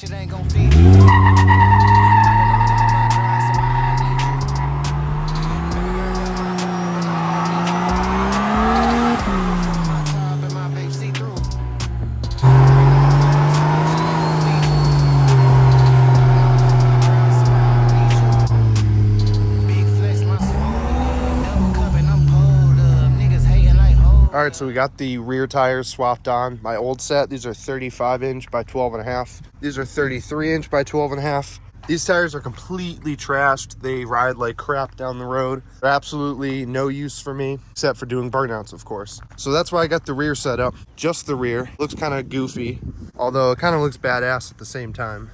shit ain't gon' feed you. All right, so we got the rear tires swapped on. My old set, these are 35 inch by 12 and a half. These are 33 inch by 12 and a half. These tires are completely trashed. They ride like crap down the road. They're absolutely no use for me, except for doing burnouts, of course. So that's why I got the rear set up. Just the rear. Looks kind of goofy, although it kind of looks badass at the same time.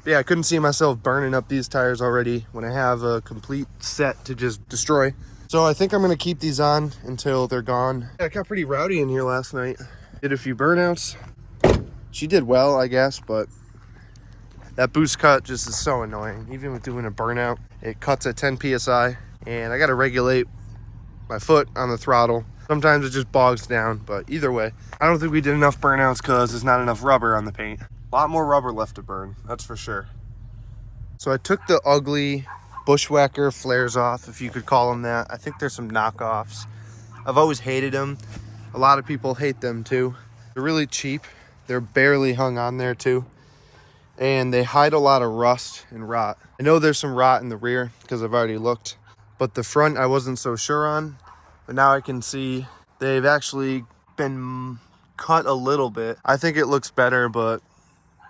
But yeah, I couldn't see myself burning up these tires already when I have a complete set to just destroy. So I think I'm going to keep these on until they're gone. Yeah, it got pretty rowdy in here last night. Did a few burnouts. She did well, I guess, but that boost cut just is so annoying. Even with doing a burnout, it cuts at 10 PSI, and I got to regulate my foot on the throttle. Sometimes it just bogs down, but either way, I don't think we did enough burnouts because there's not enough rubber on the paint. A lot more rubber left to burn, that's for sure. So I took the ugly bushwhacker flares off, if you could call them that. I think there's some knockoffs. I've always hated them. A lot of people hate them too. They're really cheap. They're barely hung on there too. And they hide a lot of rust and rot. I know there's some rot in the rear because I've already looked, but the front I wasn't so sure on. But now I can see they've actually been cut a little bit. I think it looks better, but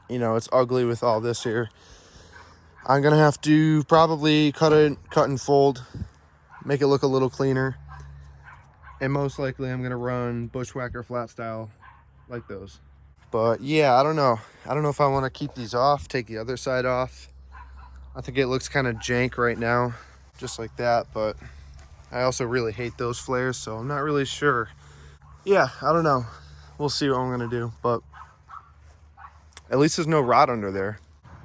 you know, it's ugly with all this here. I'm gonna have to probably cut and fold, make it look a little cleaner, and most likely I'm gonna run bushwhacker flat style like those. But yeah, I don't know if I want to keep these off, take the other side off. I think it looks kind of jank right now, just like that, but I also really hate those flares, so I'm not really sure. Yeah, I don't know, we'll see what I'm gonna do, but at least there's no rot under there.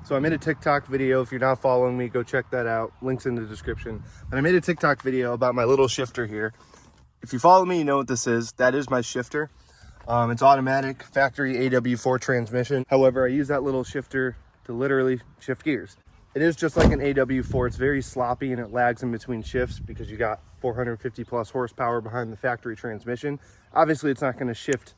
So I made a TikTok video. If you're not following me, go check that out. Links in the description. And I made a TikTok video about my little shifter here. If you follow me, you know what this is. That is my shifter. It's automatic, factory AW4 transmission. However, I use that little shifter to literally shift gears. It is just like an AW4. It's very sloppy and it lags in between shifts because you got 450 plus horsepower behind the factory transmission. Obviously, it's not going to shift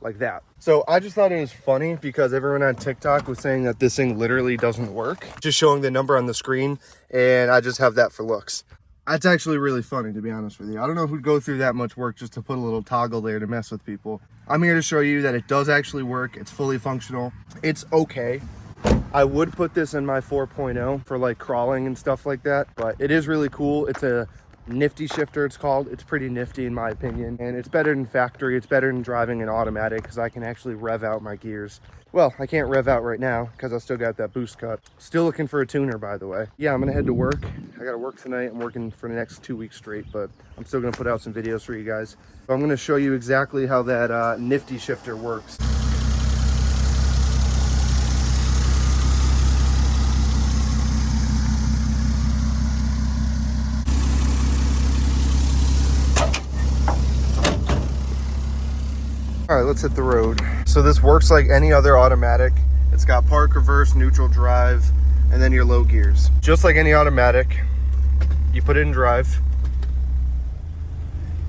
like that. So I just thought it was funny because everyone on TikTok was saying that this thing literally doesn't work, just showing the number on the screen, and I just have that for looks. That's actually really funny, to be honest with you. I don't know who'd go through that much work just to put a little toggle there to mess with people. I'm here to show you that it does actually work. It's fully functional. It's okay. I would put this in my 4.0 for like crawling and stuff like that, but it is really cool. It's a nifty shifter, it's called. It's pretty nifty in my opinion, and it's better than factory. It's better than driving an automatic because I can actually rev out my gears. Well, I can't rev out right now because I still got that boost cut. Still looking for a tuner, by the way. Yeah, I'm gonna head to work. I gotta work tonight. I'm working for the next 2 weeks straight, but I'm still gonna put out some videos for you guys. So I'm gonna show you exactly how that nifty shifter works. All right, let's hit the road. So this works like any other automatic. It's got park, reverse, neutral, drive, and then your low gears. Just like any automatic, you put it in drive.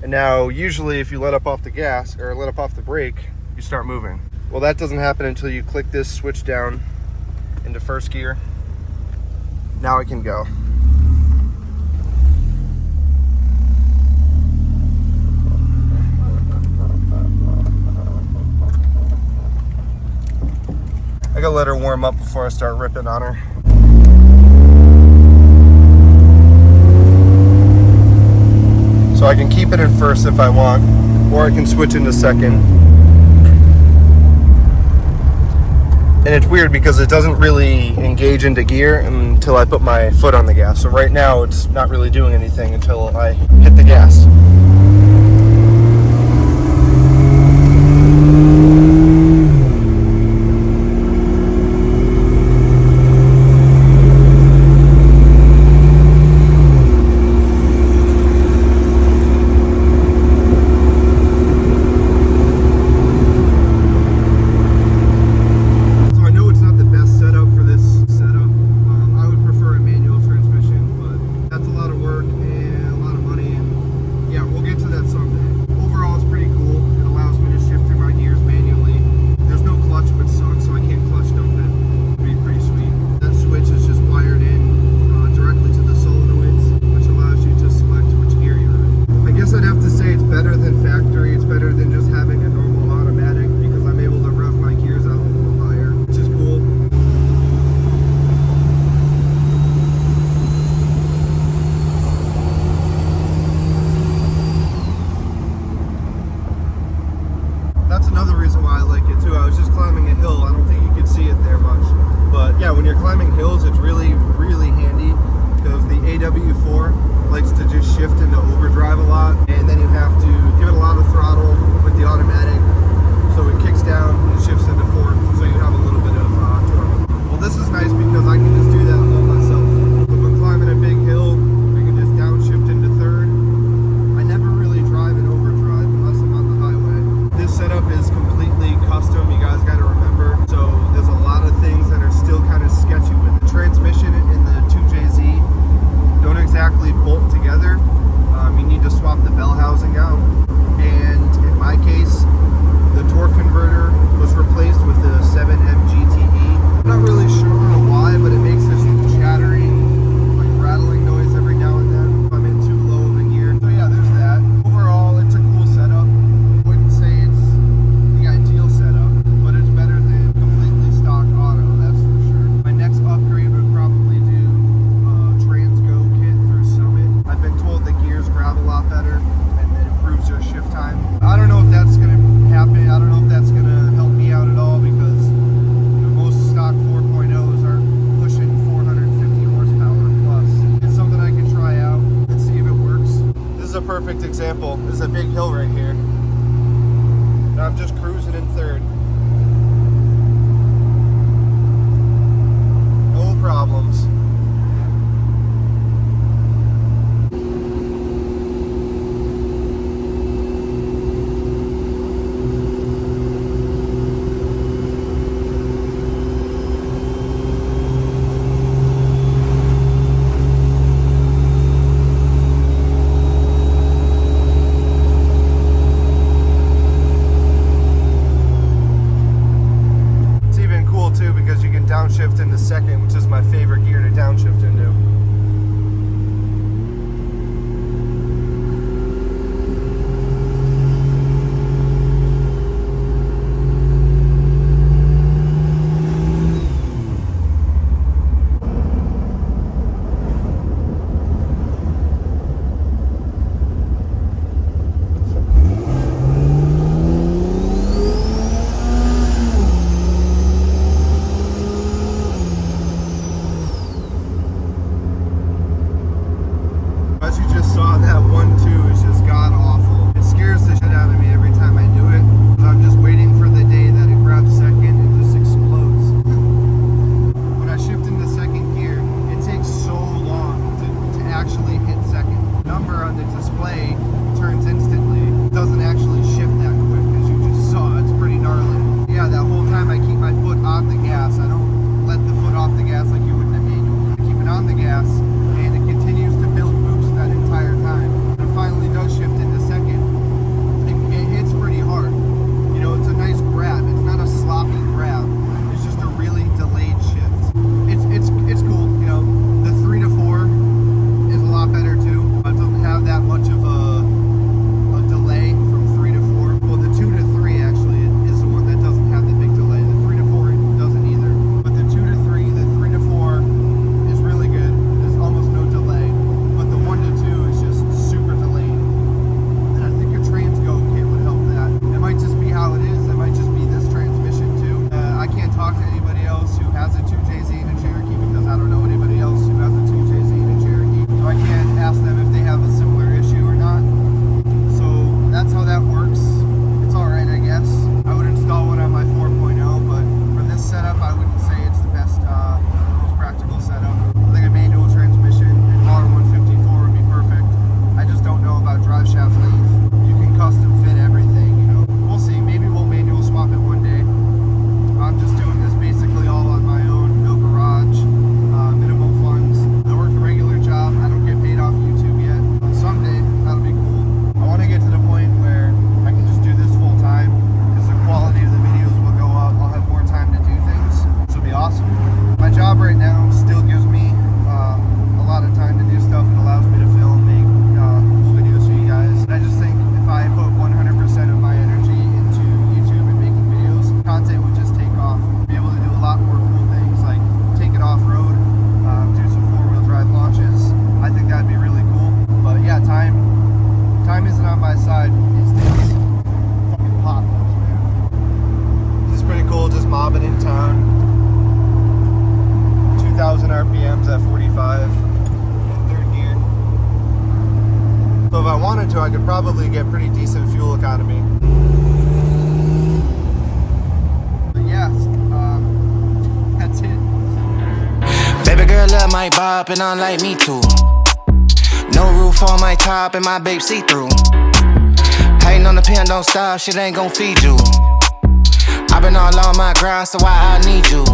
And now usually if you let up off the gas or let up off the brake, you start moving. Well, that doesn't happen until you click this switch down into first gear. Now it can go. I gotta let her warm up before I start ripping on her. So I can keep it in first if I want, or I can switch into second. And it's weird because it doesn't really engage into gear until I put my foot on the gas. So right now it's not really doing anything until I hit the gas. example, there's a big hill right here. And I'm just cruising in third. No problems. Too, because you can downshift into second, which is my favorite gear to downshift into. As you just saw, that 1-2 is just god awful. It scares the shit out of me every time I do it. I'm just waiting for the day that it grabs second and just explodes. When I shift into second gear, it takes so long to actually hit second. The number on the display turns instantly. It doesn't actually shift that quick, as you just saw. It's pretty gnarly. Yeah, that whole time I keep my foot on the gas. I don't let the foot off the gas like you would in a manual. I keep it on the gas, and it continues to build boost that entire time. When it finally does shift into second, it hits pretty hard. You know, it's a nice grab. It's not a sloppy grab. It's just a really delayed shift. It's cool. You know, the 3 to 4 is a lot better too. It doesn't have that much of a delay from 3 to 4. Well, the 2 to 3 actually is the one that doesn't have the big delay. The 3 to 4 doesn't either. But the 2 to 3, the 3 to 4 is really good. There's almost no delay. But the 1 to 2 is just super delayed. And I think a Transgo kit would help that. It might just be how it is. It might just be this transmission too. I can't talk to anybody else who has a 2JZ and a Cherokee because I don't know anybody else who has a 2JZ and a Cherokee. So I can't ask them if they have a similar issue or not. So that's how that works. It's alright, I guess. I would install one on my 4.0, but for this setup, I wouldn't say it's the best, most practical setup. I think a manual transmission and R154 would be perfect. I just don't know about drive shaft length. You can custom fit everything, you know. We'll see. Maybe we'll manual swap it one day. I'm just doing this basically all on my own. No garage, minimal funds. I work a regular job. I don't get paid off YouTube yet. Someday, that'll be cool. I want to get to the point where I can just do this full time because the quality of the videos will go up. I'll have more time to do things. This will be awesome. My job right now still gives me a lot of time to do stuff. It allows me to film, make cool videos for you guys. And I just think if I put 100% of my energy into YouTube and making videos, content would just take off. Be able to do a lot more cool things like take it off-road, do some 4-wheel drive launches. I think that'd be really cool. But yeah, time isn't on my side these days. Fucking potholes, man. This is pretty cool, just mobbing in town. 2,000 RPMs at 45 in third gear. So if I wanted to, I could probably get pretty decent fuel economy. But yeah, that's it. Baby girl love my bop and I like me too. No roof on my top and my babe see-through. Hating on the pen, don't stop, shit ain't gon' feed you. I been all on my grind, so why I need you?